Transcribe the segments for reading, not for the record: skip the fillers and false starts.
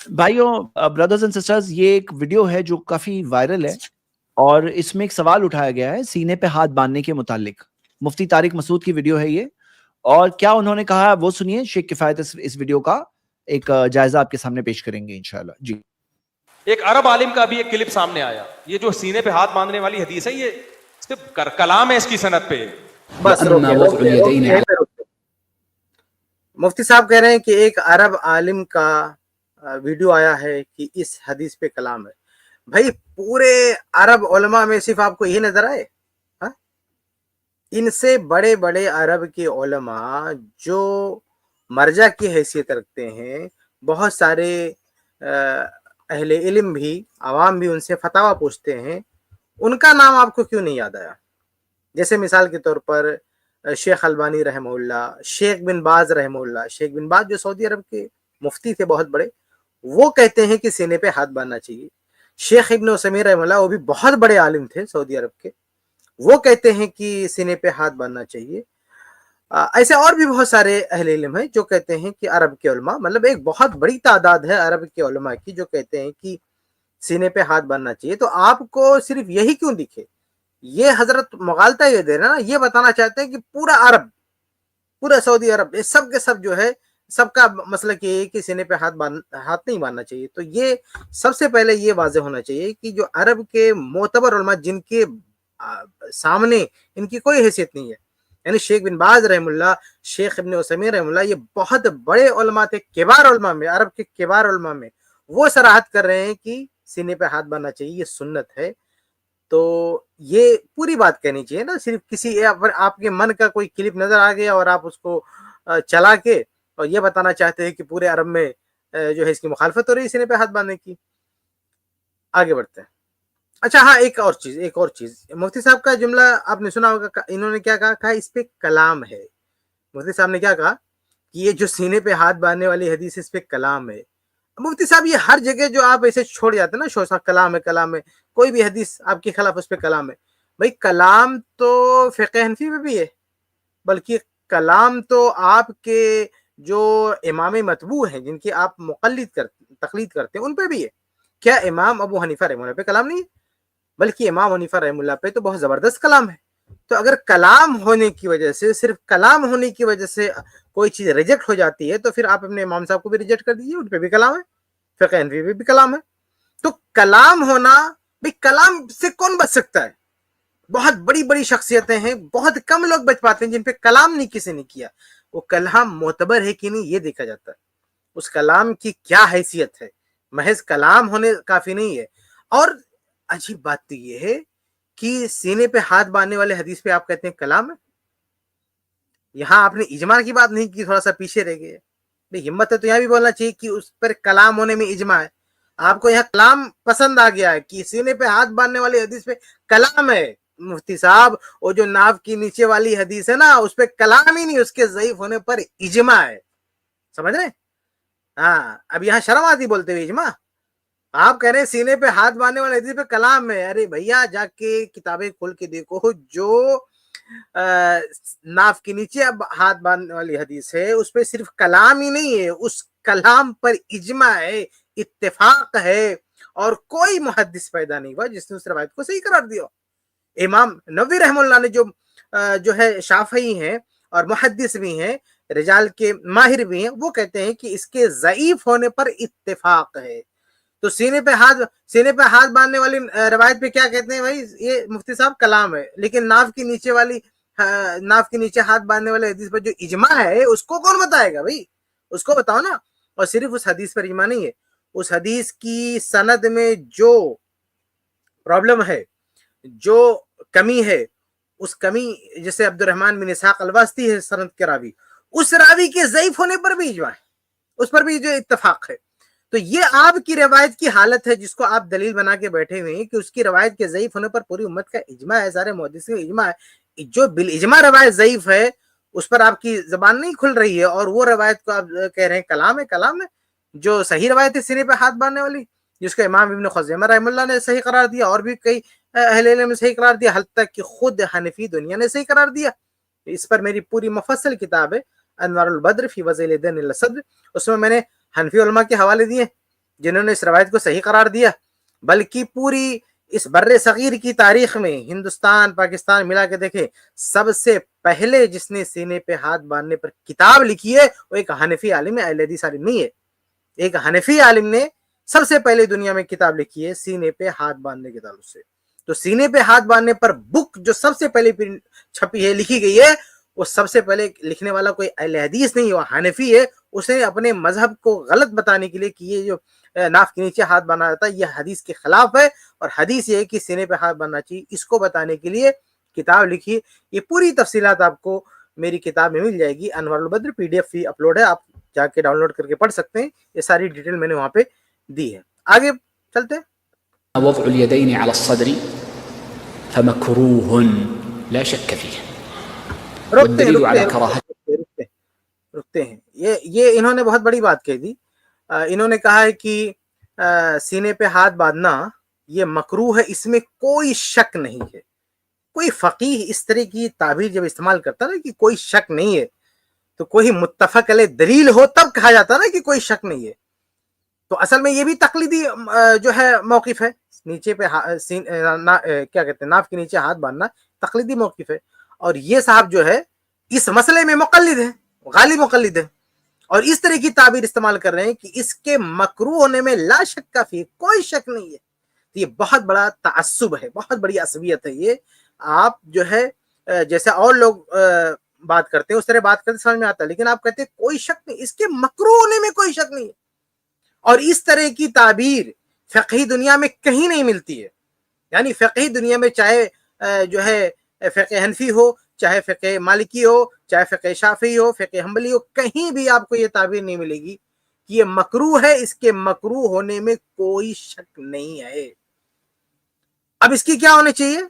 بھائیوں، brothers and sisters, یہ ایک ویڈیو ہے جو کافی وائرل ہے اور اس میں ایک سوال اٹھایا گیا ہے سینے پہ ہاتھ باندھنے کے متعلق. مفتی طارق مسعود کی ویڈیو ہے یہ، اور کیا انہوں نے کہا وہ سنیے. شیخ کفایت اس ویڈیو کا ایک جائزہ آپ کے سامنے پیش کریں گے انشاءاللہ. جی. ایک عرب عالم کا بھی ایک کلپ سامنے آیا. یہ جو سینے پہ ہاتھ باندھنے والی حدیث ہے، یہ صرف کلام ہے اس کی سند پہ. بس مفتی صاحب کہہ رہے ہیں کہ ایک عرب عالم کا ویڈیو آیا ہے کہ اس حدیث پہ کلام ہے. بھائی پورے عرب علماء میں صرف آپ کو یہ نظر آئے؟ ان سے بڑے بڑے عرب کے علماء جو مرجع کی حیثیت رکھتے ہیں، بہت سارے اہل علم بھی، عوام بھی ان سے فتاویٰ پوچھتے ہیں، ان کا نام آپ کو کیوں نہیں یاد آیا؟ جیسے مثال کے طور پر شیخ البانی رحمہ اللہ، شیخ بن باز رحمہ اللہ. شیخ بن باز جو سعودی عرب کے مفتی تھے بہت بڑے، وہ کہتے ہیں کہ سینے پہ ہاتھ باندھنا چاہیے. شیخ ابن عثیمین رحمہ اللہ، وہ بھی بہت بڑے عالم تھے سعودی عرب کے، وہ کہتے ہیں کہ سینے پہ ہاتھ باندھنا چاہیے. ایسے اور بھی بہت سارے اہل علم ہیں جو کہتے ہیں کہ عرب کے علماء، مطلب ایک بہت بڑی تعداد ہے عرب کے علماء کی جو کہتے ہیں کہ سینے پہ ہاتھ باندھنا چاہیے. تو آپ کو صرف یہی کیوں دکھے؟ یہ حضرت مغالطہ یہ دے رہے ہیں نا، یہ بتانا چاہتے ہیں کہ پورا عرب، پورا سعودی عرب، سب کے سب جو ہے، سب کا مسلک یہ ہے کہ سینے پہ ہاتھ نہیں باندھنا چاہیے. تو یہ سب سے پہلے یہ واضح ہونا چاہیے کہ جو عرب کے معتبر علماء جن کے سامنے ان کی کوئی حیثیت نہیں ہے، یعنی شیخ بن باز رحم اللہ، شیخ ابن عثیمین رحم اللہ، یہ بہت بڑے علماء تھے، کبار علماء میں، عرب کے کبار علماء میں، وہ صراحت کر رہے ہیں کہ سینے پہ ہاتھ باندھنا چاہیے، یہ سنت ہے. تو یہ پوری بات کہنی چاہیے نا. صرف کسی آپ کے من کا کوئی کلپ نظر آ گیا اور آپ اس کو چلا کے اور یہ بتانا چاہتے ہیں کہ پورے عرب میں جو ہے اس کی مخالفت ہو رہی ہے سینے پہ ہاتھ باندھنے کی. آگے بڑھتے ہیں. اچھا ہاں، ایک اور چیز مفتی صاحب کا جملہ آپ نے سنا ہوگا. انہوں نے کیا کہا اس پہ کلام ہے. مفتی صاحب نے کیا کہا کہ یہ جو سینے پہ ہاتھ باندھنے والی حدیث اس پہ کلام ہے. مفتی صاحب یہ ہر جگہ جو آپ ایسے چھوڑ جاتے ہیں نا، شوشا کلام ہے، کوئی بھی حدیث آپ کے خلاف اس پہ کلام ہے. بھائی کلام تو فقہ حنفی میں بھی ہے، بلکہ کلام تو آپ کے جو امام متبوع ہیں، جن کی آپ تقلید کرتے ہیں، ان پہ بھی ہے. کیا امام ابو حنیفہ رحمہ اللہ پہ کلام نہیں ہے؟ بلکہ امام حنیفہ رحمہ اللہ پہ تو بہت زبردست کلام ہے. تو اگر کلام ہونے کی وجہ سے، صرف کلام ہونے کی وجہ سے کوئی چیز ریجیکٹ ہو جاتی ہے، تو پھر آپ اپنے امام صاحب کو بھی ریجیکٹ کر دیجیے، ان پہ بھی کلام ہے، فقہ حنفی پہ بھی کلام ہے. تو کلام ہونا، بھئی کلام سے کون بچ سکتا ہے؟ بہت بڑی بڑی شخصیتیں ہیں، بہت کم لوگ بچ پاتے ہیں جن پہ کلام نہیں کسی نے کیا. وہ کلام معتبر ہے کہ نہیں یہ دیکھا جاتا ہے، اس کلام کی کیا حیثیت ہے. محض کلام ہونے کافی نہیں ہے. اور عجیب بات تو یہ ہے کہ سینے پہ ہاتھ باندھنے والے حدیث پہ آپ کہتے ہیں کلام ہے. یہاں آپ نے اجماع کی بات نہیں کی، تھوڑا سا پیچھے رہ گئے. ہمت ہے تو یہاں بھی بولنا چاہیے کہ اس پر کلام ہونے میں اجماع ہے. آپ کو یہاں کلام پسند آ گیا ہے کہ سینے پہ ہاتھ باندھنے والی حدیث پہ کلام ہے. مفتی صاحب وہ جو ناف کی نیچے والی حدیث ہے نا، اس پہ کلام ہی نہیں، اس کے ضعیف ہونے پر اجماع ہے. سمجھ رہے؟ ہاں، اب یہاں شرم آتی بولتے ہوئے اجماع. آپ کہہ رہے ہیں سینے پہ ہاتھ باندھنے والی حدیث پہ کلام ہے. ارے بھیا جا کے کتابیں کھول کے دیکھو، جو ناف کے نیچے اب ہاتھ باندھنے والی حدیث ہے، اس پہ صرف کلام ہی نہیں ہے، اس کلام پر اجماع ہے، اتفاق ہے، اور کوئی محدث پیدا نہیں ہوا جس نے اس روایت کو صحیح قرار دیا. امام نووی رحمہ اللہ نے جو ہے شافعی ہیں اور محدث بھی ہیں، رجال کے ماہر بھی ہیں، وہ کہتے ہیں کہ اس کے ضعیف ہونے پر اتفاق ہے. تو سینے پہ ہاتھ باندھنے والی روایت پہ کیا کہتے ہیں؟ بھائی یہ مفتی صاحب کلام ہے. لیکن ناف کے نیچے ہاتھ باندھنے والے حدیث پر جو اجماع ہے، اس کو کون بتائے گا؟ بھائی اس کو بتاؤ نا. اور صرف اس حدیث پر اجماع نہیں ہے، اس حدیث کی سند میں جو پرابلم ہے، جو کمی ہے، اس کمی جیسے عبد الرحمن بن اسحاق الواسطی ہے سند کے راوی، اس راوی کے ضعیف ہونے پر بھی اجماع ہے، اس پر بھی جو اتفاق ہے. تو یہ آپ کی روایت کی حالت ہے جس کو آپ دلیل بنا کے بیٹھے ہوئے ہیں کہ اس کی روایت کے ضعیف ہونے پر پوری امت کا اجماع ہے، سارے محدثین کا اجماع ہے. جو بالاجماع روایت ضعیف ہے اس پر آپ کی زبان نہیں کھل رہی ہے، اور وہ روایت کو آپ کہہ رہے ہیں کلام ہے. جو صحیح روایت ہے سینے پہ ہاتھ باندھنے والی، جس کو امام ابن خزیمہ رحمہ اللہ نے صحیح قرار دیا، اور بھی کئی اہل علم نے صحیح قرار دیا، حتی تک کہ خود حنفی دنیا نے صحیح قرار دیا. اس پر میری پوری مفصل کتاب ہے انوار البدر فی وضع الدین الصدر، اس میں نے حنفی علماء کے حوالے دیے، جنہوں نے اس روایت کو صحیح قرار دیا، بلکہ پوری اس بر صغیر کی تاریخ میں ہندوستان پاکستان ملا کے دیکھیں، سب سے پہلے جس نے سینے پہ ہاتھ باندھنے پر کتاب لکھی ہے وہ ایک حنفی عالم ہے، اہل حدیث عالم نہیں ہے. ایک حنفی عالم نے سب سے پہلے دنیا میں کتاب لکھی ہے سینے پہ ہاتھ باندھنے کے تعلق سے. تو سینے پہ ہاتھ باندھنے پر بک جو سب سے پہلے چھپی ہے، لکھی گئی ہے، وہ سب سے پہلے لکھنے والا کوئی اہل حدیث نہیں، وہ حنفی ہے. اس نے اپنے مذہب کو غلط بتانے کے لیے کہ یہ جو ناف کے نیچے ہاتھ باندھا جاتا ہے یہ حدیث کے خلاف ہے، اور حدیث یہ ہے کہ سینے پہ ہاتھ باندھنا چاہیے، اس کو بتانے کے لیے کتاب لکھی. یہ پوری تفصیلات آپ کو میری کتاب میں مل جائے گی، انوار البدر، PDF فی اپلوڈ ہے، آپ جا کے ڈاؤن لوڈ کر کے پڑھ سکتے ہیں. یہ ساری ڈیٹیل میں نے وہاں پہ دی ہے. آگے چلتے ہیں. وضع اليدين على الصدر فمكروه لا شك فيه والدليل على كراهته. رکتے ہیں. یہ انہوں نے بہت بڑی بات کہہ دی. انہوں نے کہا ہے کہ سینے پہ ہاتھ باندھنا یہ مکروہ ہے، اس میں کوئی شک نہیں ہے. کوئی فقیہ اس طرح کی تعبیر جب استعمال کرتا نا کہ کوئی شک نہیں ہے، تو کوئی متفق علیہ دلیل ہو تب کہا جاتا نا کہ کوئی شک نہیں ہے. تو اصل میں یہ بھی تقلیدی جو ہے موقف ہے، نیچے پہ کیا کہتے ہیں ناف کے نیچے ہاتھ باندھنا تقلیدی موقف ہے. اور یہ صاحب جو ہے اس مسئلے میں مقلد ہے، غالب مقلد ہے، اور اس طرح کی تعبیر استعمال کر رہے ہیں کہ اس کے مکروہ ہونے میں لا شک کا فی، کوئی شک نہیں ہے. یہ بہت بڑا تعصب ہے، بہت بڑی عصبیت ہے. یہ آپ جو ہے جیسے اور لوگ بات کرتے ہیں اس طرح بات کرتے سمجھ میں آتا ہے، لیکن آپ کہتے ہیں کوئی شک نہیں، اس کے مکروہ ہونے میں کوئی شک نہیں ہے. اور اس طرح کی تعبیر فقہی دنیا میں کہیں نہیں ملتی ہے. یعنی فقہی دنیا میں چاہے جو ہے فقہ حنفی ہو، چاہے فقہ مالکی ہو، چاہے فقہ شافعی ہو، فقہ حنبلی ہو، کہیں بھی آپ کو یہ تعبیر نہیں ملے گی کہ یہ مکروہ ہے، اس کے مکروہ ہونے میں کوئی شک نہیں ہے. اب اس کی کیا ہونی چاہیے؟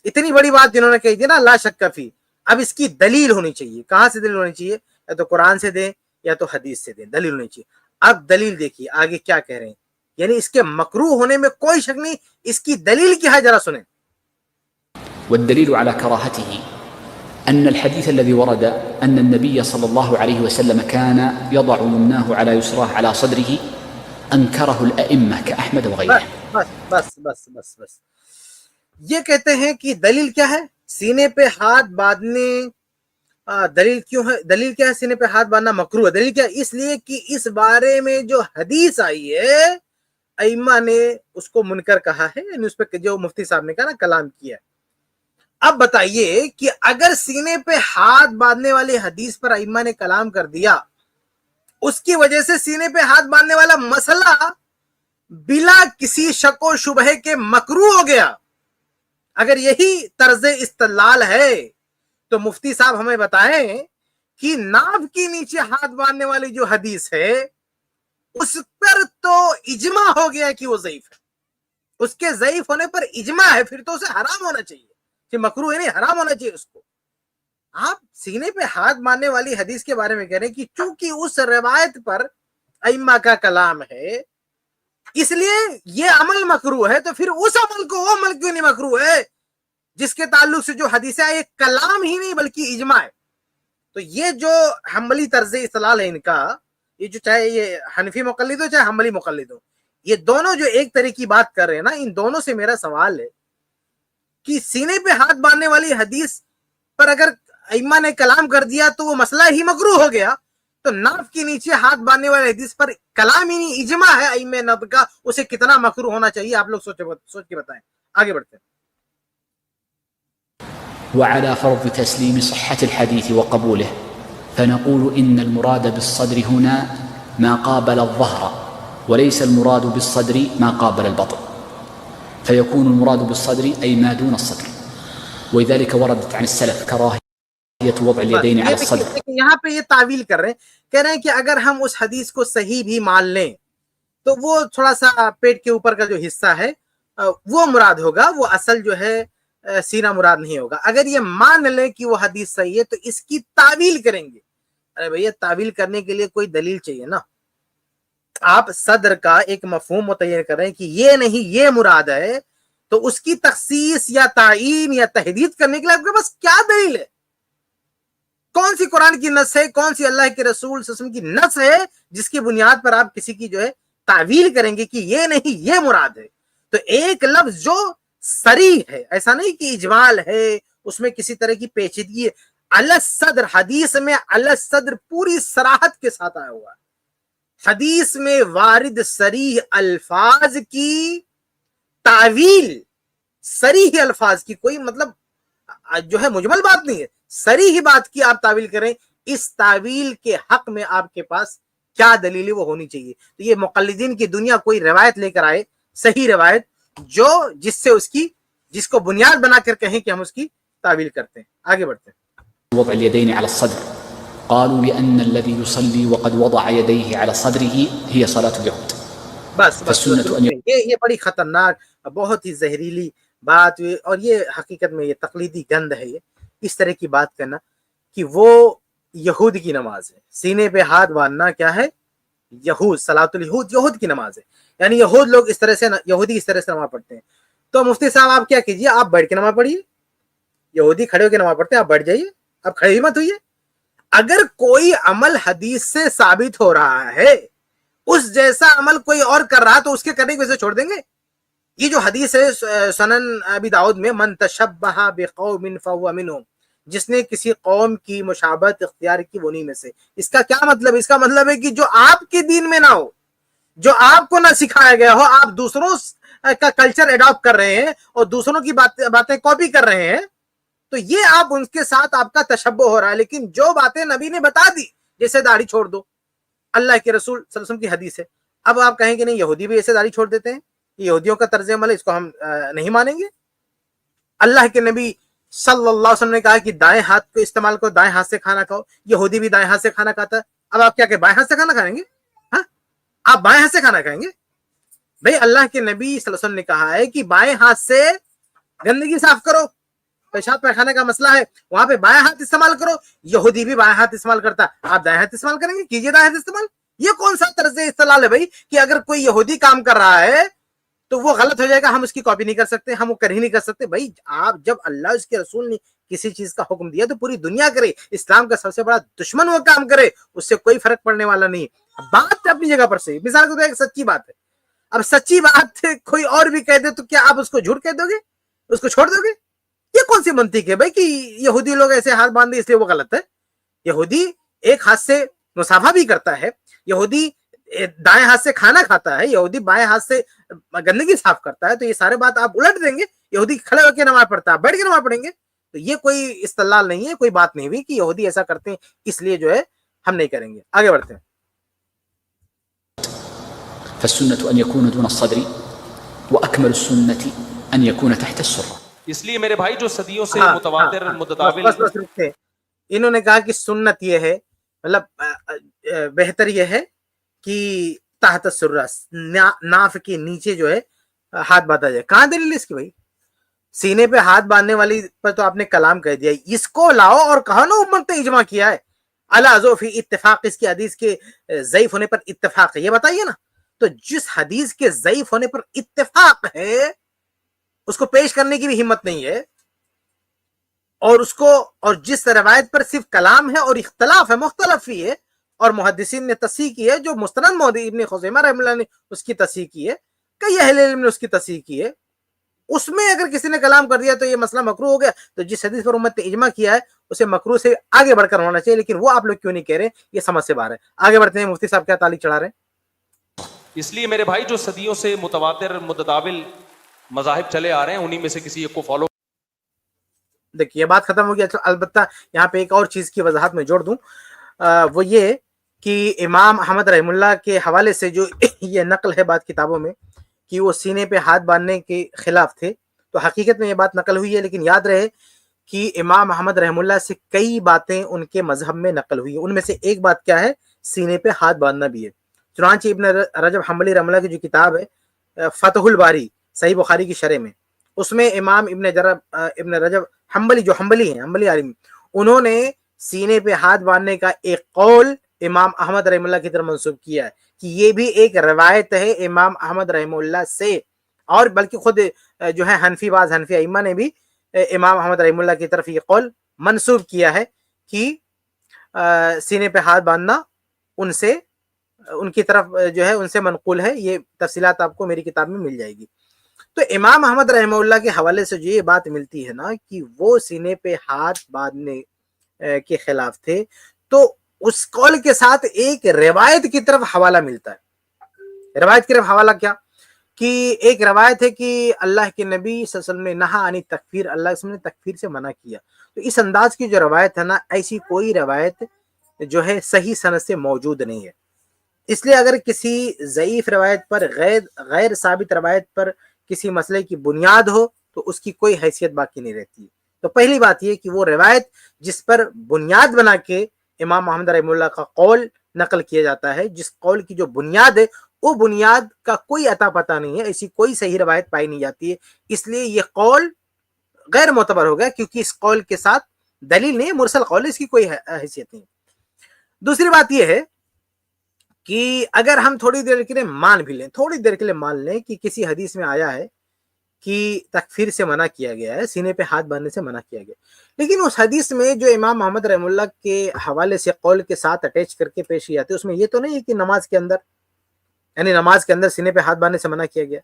اتنی بڑی بات جنہوں نے کہی تھی نا لا شک فی، اب اس کی دلیل ہونی چاہیے. کہاں سے دلیل ہونی چاہیے؟ یا تو قرآن سے دیں یا تو حدیث سے دیں، دلیل ہونی چاہیے. اب دلیل دیکھیے آگے کیا کہہ رہے ہیں، یعنی اس کے مکروہ ہونے میں کوئی شک نہیں، اس کی دلیل کیا ہے ذرا سنیں. والدليل على كراهته أن الحديث الذي ورد أن النبي صلى الله عليه وسلم كان يضع يمناه على يسراه على صدره أنكره الأئمة كأحمد وغيره. بس یہ کہتے ہیں کہ دلیل کیا ہے سینے پہ ہاتھ باندھنے، دلیل کیوں ہے، دلیل کیا ہے سینے پہ ہاتھ باندھنا مکروہ ہے؟ دلیل کیا ہے؟ اس لیے کہ اس بارے میں جو حدیث آئی ہے ائمہ نے اس کو منکر کہا ہے، یعنی اس پہ جو مفتی صاحب نے کہا نا کلام کیا ہے. اب بتائیے کہ اگر سینے پہ ہاتھ باندھنے والی حدیث پر ائمہ نے کلام کر دیا، اس کی وجہ سے سینے پہ ہاتھ باندھنے والا مسئلہ بلا کسی شک و شبہ کے مکروہ ہو گیا، اگر یہی طرز استدلال ہے تو مفتی صاحب ہمیں بتائیں کہ ناف کے نیچے ہاتھ باندھنے والی جو حدیث ہے اس پر تو اجماع ہو گیا کہ وہ ضعیف ہے. اس کے ضعیف ہونے پر اجماع ہے، پھر تو اسے حرام ہونا چاہیے، کہ مکروہ ہے نہیں، حرام ہونا چاہیے اس کو. آپ سینے پہ ہاتھ باندھنے والی حدیث کے بارے میں کہہ رہے ہیں کہ چونکہ اس روایت پر ائمہ کا کلام ہے اس لیے یہ عمل مکروہ ہے، تو پھر اس عمل کو وہ عمل کیوں نہیں مکروہ ہے جس کے تعلق سے جو حدیث ہے یہ کلام ہی نہیں بلکہ اجماع ہے. تو یہ جو حنبلی طرز استدلال ہے ان کا، یہ جو چاہے یہ حنفی مقلد ہو چاہے حنبلی مقلد ہو، یہ دونوں جو ایک طرح کی بات کر رہے ہیں نا، ان دونوں سے میرا سوال ہے کہ سینے پہ ہاتھ باندھنے والی حدیث پر اگر ائمہ نے کلام کر دیا تو وہ مسئلہ ہی مکروہ ہو گیا، تو ناف کے نیچے ہاتھ باندھنے والی حدیث پر کلام ہی نہیں اجماع ہے ائمہ نقد کا، اسے کتنا مکروہ ہونا چاہیے آپ لوگ سوچ کے بتائیں. آگے بڑھتے ہیں. وعلى فرض تسليم صحة الحديث وقبوله فنقول إن المراد بالصدر هنا ما قابل الظهر وليس المراد بالصدر ما قابل البطن، فيكون المراد بالصدر أي ما دون الصدر، ولذلك وردت عن السلف كراهية وضع اليدين على الصدر. یہاں پہ یہ تعویل کر رہے ہیں، کہہ رہے ہیں کہ اگر ہم اس حدیث کو صحیح بھی مان لیں تو وہ تھوڑا سا پیٹ کے اوپر کا جو حصہ ہے وہ مراد ہوگا، وہ اصل جو ہے سینہ مراد نہیں ہوگا. اگر یہ مان لیں کہ وہ حدیث صحیح ہے تو اس کی تعویل کریں گے. ارے بھیا تعویل کرنے کے لیے کوئی دلیل چاہیے نا. آپ صدر کا ایک مفہوم متعین کر رہے ہیں کہ یہ نہیں یہ مراد ہے، تو اس کی تخصیص یا تعیین یا تحدید کرنے کے لیے آپ کے پاس کیا دلیل ہے؟ کون سی قرآن کی نص ہے، کون سی اللہ کے رسول صلی اللہ علیہ وسلم کی نص ہے جس کی بنیاد پر آپ کسی کی جو ہے تعویل کریں گے کہ یہ نہیں یہ مراد ہے. تو ایک لفظ جو صریح ہے, ایسا نہیں کہ اجمال ہے, اس میں کسی طرح کی پیچیدگی ہے. علی الصدر, حدیث میں علی الصدر پوری صراحت کے ساتھ آیا ہوا ہے. حدیث میں وارد صریح الفاظ کی تعویل, صریح الفاظ کی کوئی مطلب جو ہے مجمل بات نہیں ہے, صریح بات کی آپ تعویل کریں. اس تعویل کے حق میں آپ کے پاس کیا دلیل ہے وہ ہونی چاہیے. تو یہ مقلدین کی دنیا کوئی روایت لے کر آئے, صحیح روایت, جو جس سے اس کی جس کو بنیاد بنا کر کہیں کہ ہم اس کی تعویل کرتے ہیں. آگے بڑھتے ہیں. وضع اليدين على الصدر قالوا لأن الذي يصلي وقد وضع يديه على صدره هي صلاة اليهود. بس یہ بڑی خطرناک, بہت ہی زہریلی بات, اور یہ حقیقت میں یہ تقلیدی گند ہے. یہ اس طرح کی بات کرنا کہ وہ یہود کی نماز ہے, سینے پہ ہاتھ باندھنا کیا ہے, یہود, صلاۃ الیہود یہود کی نماز ہے. یعنی یہود لوگ اس طرح سے, یہودی اس طرح سے نماز پڑھتے ہیں. تو مفتی صاحب آپ کیا کیجیے, آپ بیٹھ کے نماز پڑھیے. یہودی کھڑے ہو کے نماز پڑھتے ہیں, آپ بیٹھ جائیے, آپ کھڑے ہی مت ہوئیے. اگر کوئی عمل حدیث سے ثابت ہو رہا ہے, اس جیسا عمل کوئی اور کر رہا تو اس کے کرنے کی وجہ سے چھوڑ دیں گے. یہ جو حدیث ہے سنن ابی داؤد میں, من تشبہ بقوم فہو منہم, جس نے کسی قوم کی مشابہت اختیار کی وہ نہیں میں سے. اس کا کیا مطلب؟ اس کا مطلب ہے کہ جو آپ کے دین میں نہ ہو, جو آپ کو نہ سکھایا گیا ہو, آپ دوسروں کا کلچر اڈاپٹ کر رہے ہیں اور دوسروں کی باتیں کاپی کر رہے ہیں, تو یہ آپ ان کے ساتھ آپ کا تشبہ ہو رہا ہے. لیکن جو باتیں نبی نے بتا دی, جیسے داڑھی چھوڑ دو, اللہ کے رسول صلی اللہ علیہ وسلم کی حدیث ہے. اب آپ کہیں کہ نہیں یہودی بھی ایسے داڑھی چھوڑ دیتے ہیں, یہ یہودیوں کا طرز عمل ہے, اس کو ہم نہیں مانیں گے. اللہ کے نبی صلی اللہ علیہ وسلم نے کہا کہ دائیں ہاتھ کو استعمال کرو, دائیں ہاتھ سے کھانا کھاؤ. یہودی بھی دائیں ہاتھ سے کھانا کھاتا ہے. اب آپ کیا کہ بائیں ہاتھ سے کھانا کھائیں گے؟ ہاں, آپ بائیں ہاتھ سے کھانا کھائیں گے؟ بھئی اللہ کے نبی صلی اللہ علیہ وسلم نے کہا ہے کہ بائیں ہاتھ سے گندگی صاف کرو, پیشاب پیخانے کا مسئلہ ہے, وہاں پہ بائیں ہاتھ استعمال کرو. یہودی بھی بائیں ہاتھ استعمال کرتا ہے, آپ دائیں ہاتھ استعمال کریں گے؟ کیجئے دائیں ہاتھ استعمال. یہ کون سا طرز استدلال ہے بھائی کہ اگر کوئی یہودی کام کر رہا ہے تو وہ غلط ہو جائے گا, ہم اس کی کاپی نہیں کر سکتے, ہم وہ کر ہی نہیں کر سکتے. بھائی آپ جب اللہ اس کے رسول نے کسی چیز کا حکم دیا تو پوری دنیا کرے. اسلام کا سب سے بڑا دشمن وہ کام کرے, اس سے کوئی فرق پڑنے والا نہیں. بات اپنی جگہ پر صحیح, مثال کو تو ایک سچی بات ہے. اب سچی بات کوئی اور بھی کہہ دے تو کیا آپ اس کو جھوٹ کہہ دو گے, اس کو چھوڑ دو گے؟ یہ کون سی منطق ہے بھائی کہ یہودی لوگ ایسے ہاتھ باندھے اس لیے وہ غلط ہے؟ یہودی ایک ہاتھ سے مصافحہ بھی کرتا ہے, یہودی دائیں ہاتھ سے کھانا کھاتا ہے, یہودی بائیں ہاتھ سے گندگی صاف کرتا ہے. تو یہ سارے بات آپ الٹ دیں گے, یہودی کھڑے ہو کے نماز پڑھتا ہے, بیٹھ کے نماز پڑھیں گے. تو یہ کوئی استدلال نہیں ہے, کوئی بات نہیں ہوئی کہ یہودی ایسا کرتے ہیں اس لیے جو ہے ہم نہیں کریں گے. آگے بڑھتے ہیں. فالسنة أن يكون دون الصدر وأكمل السنة أن يكون تحت السرة. اس لیے میرے بھائی جو صدیوں سے متواتر متداول, بس رکھتے. انہوں نے کہا کہ سنت یہ ہے, مطلب بہتر یہ ہے کہ تحت السرہ, ناف کے نیچے جو ہے ہاتھ باندھا جائے. کہاں دلیل اس کی بھائی؟ سینے پہ ہاتھ باندھنے والی پر تو آپ نے کلام کہہ دیا, اس کو لاؤ اور کہا نا امت نے اجماع کیا ہے. الا فی اتفاق, اس کی حدیث کے ضعیف ہونے پر اتفاق ہے, یہ بتائیے نا. تو جس حدیث کے ضعیف ہونے پر اتفاق ہے اس کو پیش کرنے کی بھی ہمت نہیں ہے, اور اس کو, اور جس روایت پر صرف کلام ہے اور اختلاف ہے, مختلف ہی ہے, اور محدثین نے تصحیح کی ہے, جو مستند مودی ابن خزیمہ رحمہ اللہ نے اس کی تصحیح کی ہے, کئی اہل علم نے اس کی تصحیح کی ہے, اس میں اگر کسی نے کلام کر دیا تو یہ مسئلہ مکروہ ہو گیا. تو جس حدیث پر امت نے اجماع کیا ہے اسے مکروہ سے آگے بڑھ کر ہونا چاہیے, لیکن وہ آپ لوگ کیوں نہیں کہہ رہے, یہ سمجھ سے باہر ہے. آگے بڑھتے ہیں. مفتی صاحب کیا تعلیق چڑھا رہے ہیں؟ اس لیے میرے بھائی جو صدیوں سے متواتر متداول مذاہب چلے آ رہے ہیں, انہی میں سے کسی ایک کو فالو. دیکھیے یہ بات ختم ہو گئی. البتہ یہاں پہ ایک اور چیز کی وضاحت میں جوڑ دوں, وہ یہ کہ امام احمد رحم اللہ کے حوالے سے جو یہ نقل ہے بات کتابوں میں کہ وہ سینے پہ ہاتھ باندھنے کے خلاف تھے, تو حقیقت میں یہ بات نقل ہوئی ہے, لیکن یاد رہے کہ امام احمد رحم اللہ سے کئی باتیں ان کے مذہب میں نقل ہوئی ہیں. ان میں سے ایک بات کیا ہے, سینے پہ ہاتھ باندھنا بھی ہے. چنانچہ ابن رجب حنبلی رحمہ اللہ کی جو کتاب ہے فتح الباری صحیح بخاری کی شرح میں, اس میں امام ابن رجب حنبلی, جو حنبلی ہیں, حنبلی عالم, انہوں نے سینے پہ ہاتھ باندھنے کا ایک قول امام احمد رحم اللہ کی طرف منسوب کیا ہے کہ یہ بھی ایک روایت ہے امام احمد رحم اللہ سے, اور بلکہ خود جو ہے حنفی ائمہ نے بھی امام احمد رحم اللہ کی طرف یہ قول منسوب کیا ہے کہ سینے پہ ہاتھ باندھنا ان سے ان کی طرف جو ہے ان سے منقول ہے، یہ تفصیلات آپ کو میری کتاب میں مل جائے گی۔ تو امام احمد رحمہ اللہ کے حوالے سے جو یہ بات ملتی ہے نا کہ وہ سینے پہ ہاتھ باندھنے کے خلاف تھے، تو اس قول کے ساتھ ایک روایت کی طرف حوالہ ملتا ہے۔ روایت کی طرف حوالہ کیا کہ ایک روایت ہے کہ اللہ کے نبی صلی اللہ علیہ وسلم نے نہا عن تکفیر، اللہ کے وسلم نے تکفیر سے منع کیا۔ تو اس انداز کی جو روایت ہے نا، ایسی کوئی روایت جو ہے صحیح سند سے موجود نہیں ہے۔ اس لیے اگر کسی ضعیف روایت پر غیر ثابت روایت پر کسی مسئلے کی بنیاد ہو تو اس کی کوئی حیثیت باقی نہیں رہتی ہے۔ تو پہلی بات یہ کہ وہ روایت جس پر بنیاد بنا کے امام محمد رحمہ اللہ کا قول نقل کیا جاتا ہے، جس قول کی جو بنیاد ہے وہ بنیاد کا کوئی عطا پتہ نہیں ہے، ایسی کوئی صحیح روایت پائی نہیں جاتی ہے، اس لیے یہ قول غیر معتبر ہو گیا، کیونکہ اس قول کے ساتھ دلیل نہیں ہے، مرسل قول ہے، اس کی کوئی حیثیت نہیں۔ دوسری بات یہ ہے کہ اگر ہم تھوڑی دیر کے لیے مان لیں کہ کسی حدیث میں آیا ہے کہ تکفیر سے منع کیا گیا ہے، سینے پہ ہاتھ باندھنے سے منع کیا گیا، لیکن اس حدیث میں جو امام محمد رحمہ اللہ کے حوالے سے قول کے ساتھ اٹیچ کر کے پیش کی جاتی ہے، اس میں یہ تو نہیں ہے کہ نماز کے اندر سینے پہ ہاتھ باندھنے سے منع کیا گیا۔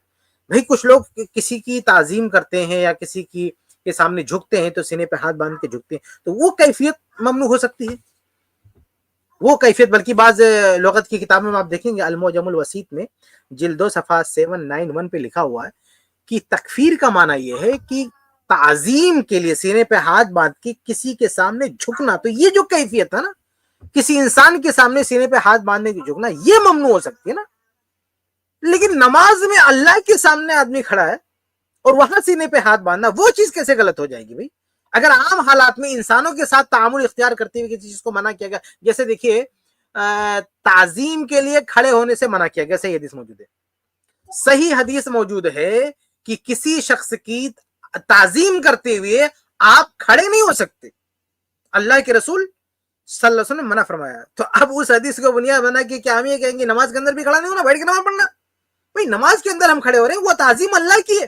بھئی کچھ لوگ کسی کی تعظیم کرتے ہیں یا کسی کی کے سامنے جھکتے ہیں تو سینے پہ ہاتھ باندھ کے جھکتے ہیں، تو وہ کیفیت ممنوع ہو سکتی ہے، وہ کیفیت، بلکہ بعض لغت کی کتابوں میں آپ دیکھیں گے المعجم الوسیط میں جلد 2 صفحہ 791 پہ لکھا ہوا ہے کہ تکفیر کا معنی یہ ہے کہ تعظیم کے لیے سینے پہ ہاتھ باندھ کے کسی کے سامنے جھکنا، تو یہ جو کیفیت ہے نا، کسی انسان کے سامنے سینے پہ ہاتھ باندھنے کی جھکنا، یہ ممنوع ہو سکتی ہے نا۔ لیکن نماز میں اللہ کے سامنے آدمی کھڑا ہے اور وہاں سینے پہ ہاتھ باندھنا، وہ چیز کیسے غلط ہو جائے گی بھائی؟ اگر عام حالات میں انسانوں کے ساتھ تعامل اختیار کرتے ہوئے کسی چیز کو منع کیا گیا، جیسے دیکھیے تعظیم کے لیے کھڑے ہونے سے منع کیا گیا، صحیح حدیث موجود ہے کہ کسی شخص کی تعظیم کرتے ہوئے آپ کھڑے نہیں ہو سکتے، اللہ کے رسول صلی اللہ علیہ وسلم نے منع فرمایا۔ تو اب اس حدیث کو بنیاد بنا کے کیا ہم یہ کہیں گے نماز کے اندر بھی کھڑا نہیں ہونا، بیٹھ کے نماز پڑھنا؟ بھائی نماز کے اندر ہم کھڑے ہو رہے ہیں، وہ تعظیم اللہ کی ہے،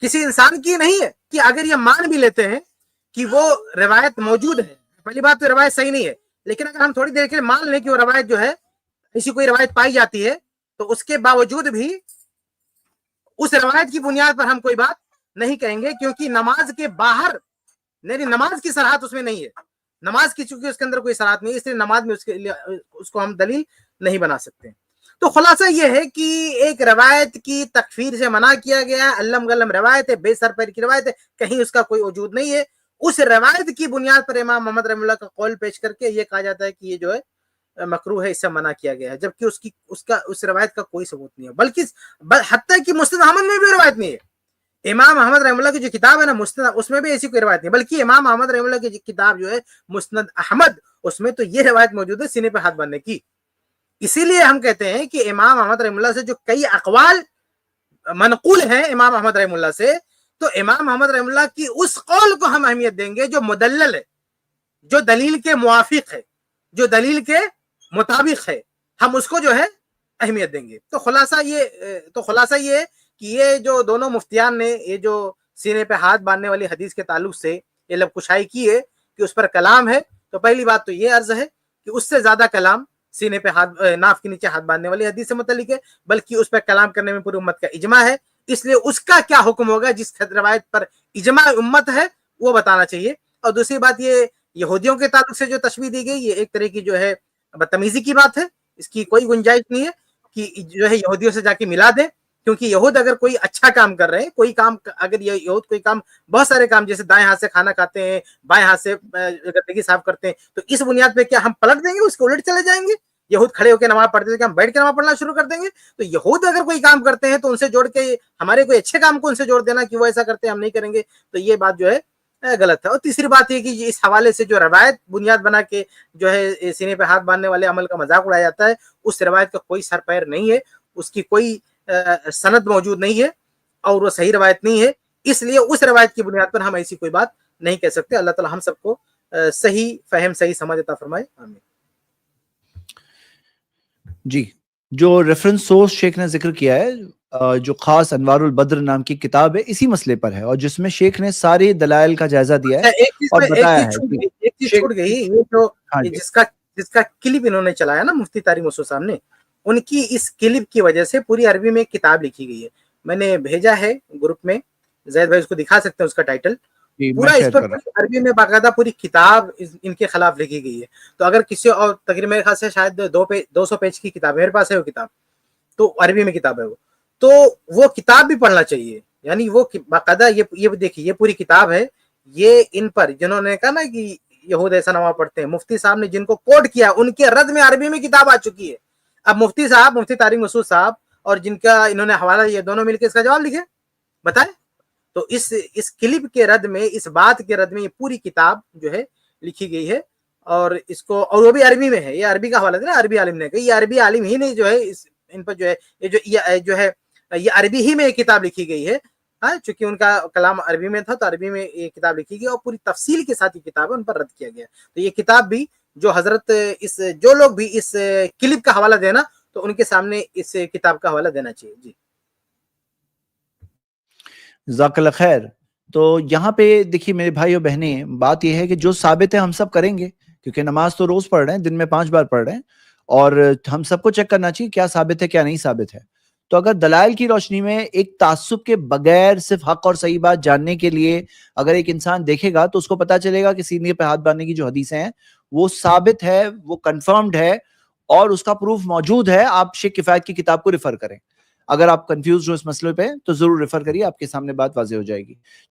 کسی انسان کی نہیں ہے۔ کہ اگر یہ مان بھی لیتے ہیں کہ وہ روایت موجود ہے، پہلی بات تو روایت صحیح نہیں ہے، لیکن اگر ہم تھوڑی دیر کے لیے مان لیں کہ وہ روایت جو ہے ایسی کوئی روایت پائی جاتی ہے، تو اس کے باوجود بھی اس روایت کی بنیاد پر ہم کوئی بات نہیں کہیں گے، کیونکہ نماز کے باہر نماز کی صراحت اس میں نہیں ہے، نماز کی چونکہ اس کے اندر کوئی صراحت نہیں ہے، اس لیے نماز میں اس کو ہم دلیل نہیں بنا سکتے۔ تو خلاصہ یہ ہے کہ ایک روایت کی تکفیر سے منع کیا گیا، علم غلم روایت ہے، بے سر پیر کی روایت ہے، کہیں اس کا کوئی وجود نہیں ہے، اس روایت کی بنیاد پر امام محمد رحمہ اللہ کا قول پیش کر کے یہ کہا جاتا ہے کہ یہ جو ہے مکروہ ہے، اس سے منع کیا گیا ہے، جبکہ اس روایت کا کوئی ثبوت نہیں ہے، بلکہ حتیٰ کہ مسند احمد میں بھی روایت نہیں ہے۔ امام احمد رحمہ اللہ کی جو کتاب ہے نا مسند، اس میں بھی ایسی کوئی روایت نہیں، بلکہ امام احمد رحمہ اللہ کی کتاب جو ہے مسند احمد، اس میں تو یہ روایت موجود ہے سینے پہ ہاتھ باندھنے کی۔ اسی لیے ہم کہتے ہیں کہ امام احمد رحمہ اللہ سے جو کئی اقوال منقول ہیں امام احمد رحمہ اللہ سے، تو امام احمد رحمہ اللہ کی اس قول کو ہم اہمیت دیں گے جو مدلل ہے، جو دلیل کے موافق ہے، جو دلیل کے مطابق ہے، ہم اس کو جو ہے اہمیت دیں گے۔ تو خلاصہ یہ کہ یہ جو دونوں مفتیان نے یہ جو سینے پہ ہاتھ باندھنے والی حدیث کے تعلق سے یہ لب کشائی کی ہے کہ اس پر کلام ہے، تو پہلی بات تو یہ عرض ہے کہ اس سے زیادہ کلام سینے پہ ناف کے نیچے ہاتھ باندھنے والی حدیث سے متعلق ہے، بلکہ اس پہ کلام کرنے میں پوری امت کا اجماع ہے، اس لیے اس کا کیا حکم ہوگا جس روایت پر اجماع امت ہے وہ بتانا چاہیے۔ اور دوسری بات یہ یہودیوں کے تعلق سے جو تشبیہ دی گئی، یہ ایک طرح کی جو ہے بدتمیزی کی بات ہے، اس کی کوئی گنجائش نہیں ہے کہ جو ہے یہودیوں سے جا کے ملا دیں، کیونکہ یہود اگر کوئی اچھا کام کر رہے ہیں، کوئی کام اگر یہود کوئی کام، بہت سارے کام جیسے دائیں ہاتھ سے کھانا کھاتے ہیں، بائیں ہاتھ سے گندگی صاف کرتے ہیں، تو اس بنیاد پہ کیا ہم پلٹ دیں گے، اس کے الٹ چلے جائیں گے؟ یہود کھڑے ہو کے نماز پڑھتے تھے کہ ہم بیٹھ کے نماز پڑھنا شروع کر دیں گے؟ تو یہود اگر کوئی کام کرتے ہیں تو ان سے جوڑ کے ہمارے کوئی اچھے کام کو ان سے جوڑ دینا کہ وہ ایسا کرتے ہیں ہم نہیں کریں گے، تو یہ بات جو ہے غلط ہے۔ اور تیسری بات یہ کہ اس حوالے سے جو روایت بنیاد بنا کے جو ہے سینے پہ ہاتھ باندھنے والے عمل کا مذاق اڑایا جاتا ہے، اس روایت کا کوئی سر پیر نہیں ہے، اس کی کوئی سند موجود نہیں ہے اور وہ صحیح روایت نہیں ہے، اس لیے اس روایت کی بنیاد پر ہم ایسی کوئی بات نہیں کہہ سکتے۔ اللہ تعالی ہم سب کو صحیح فہم، صحیح سمجھ عطا فرمائے، آمین۔ جی، جو ریفرنس سورس شیخ نے ذکر کیا ہے، جو خاص انوار البدر نام کی کتاب ہے، اسی مسئلے پر ہے، اور جس میں شیخ نے سارے دلائل کا جائزہ دیا ہے اور بتایا ہے۔ ایک چیز چھوٹ گئی، یہ جو جس کا کلپ انہوں نے چلایا نا مفتی طارق مسعود صاحب نے، ان کی اس کلپ کی وجہ سے پوری عربی میں ایک کتاب لکھی گئی ہے. میں نے بھیجا ہے گروپ میں, زید بھائی اس کو دکھا سکتے ہیں, اس کا ٹائٹل پورا اس پر عربی میں باقاعدہ پوری کتاب ان کے خلاف لکھی گئی ہے. تو اگر کسی اور تقریباً میرے خیال سے شاید 200 پیج کی کتاب ہے, میرے پاس ہے وہ کتاب, تو عربی میں کتاب ہے وہ, تو وہ کتاب بھی پڑھنا چاہیے. یعنی وہ باقاعدہ یہ دیکھیے, یہ پوری کتاب ہے, یہ ان پر جنہوں نے کہا نا کہ یہود ایسا نماز پڑھتے ہیں, مفتی صاحب نے جن کو کوٹ کیا ان کے رد میں عربی میں کتاب آ چکی ہے. اب مفتی صاحب, مفتی طارق مسعود صاحب اور جن کا انہوں نے حوالہ, یہ دونوں مل کے اس کا جواب لکھے, بتائیں. تو اس کلپ کے رد میں, اس بات کے رد میں یہ پوری کتاب جو ہے لکھی گئی ہے, اور اس کو, اور وہ بھی عربی میں ہے. یہ عربی کا حوالہ ہے, عربی عالم نے کہا, یہ عربی عالم ہی نے جو ہے ان پر جو ہے یہ جو ہے یہ عربی ہی میں ایک کتاب لکھی گئی ہے. ہاں, چونکہ ان کا کلام عربی میں تھا تو عربی میں یہ کتاب لکھی گئی اور پوری تفصیل کے ساتھ یہ کتاب ہے, ان پر رد کیا گیا. تو یہ کتاب بھی جو حضرت جو لوگ بھی اس کلپ کا حوالہ دینا, تو ان کے سامنے اس کتاب کا حوالہ دینا چاہیے. جی جزاک اللہ خیر. تو یہاں پہ دیکھیے میرے بھائی اور بہنیں, بات یہ ہے کہ جو ثابت ہے ہم سب کریں گے, کیونکہ نماز تو روز پڑھ رہے ہیں, دن میں 5 بار پڑھ رہے ہیں, اور ہم سب کو چیک کرنا چاہیے کیا ثابت ہے کیا نہیں ثابت ہے. تو اگر دلائل کی روشنی میں ایک تعصب کے بغیر صرف حق اور صحیح بات جاننے کے لیے اگر ایک انسان دیکھے گا تو اس کو پتا چلے گا کہ سینے پہ ہاتھ باندھنے کی جو حدیثیں ہیں وہ ثابت ہے, وہ کنفرمڈ ہے, اور اس کا پروف موجود ہے. آپ شیخ کفایت کی کتاب کو ریفر کریں. اگر آپ کنفیوز ہو اس مسئلے پہ تو ضرور ریفر کریے, آپ کے سامنے بات واضح ہو جائے گی.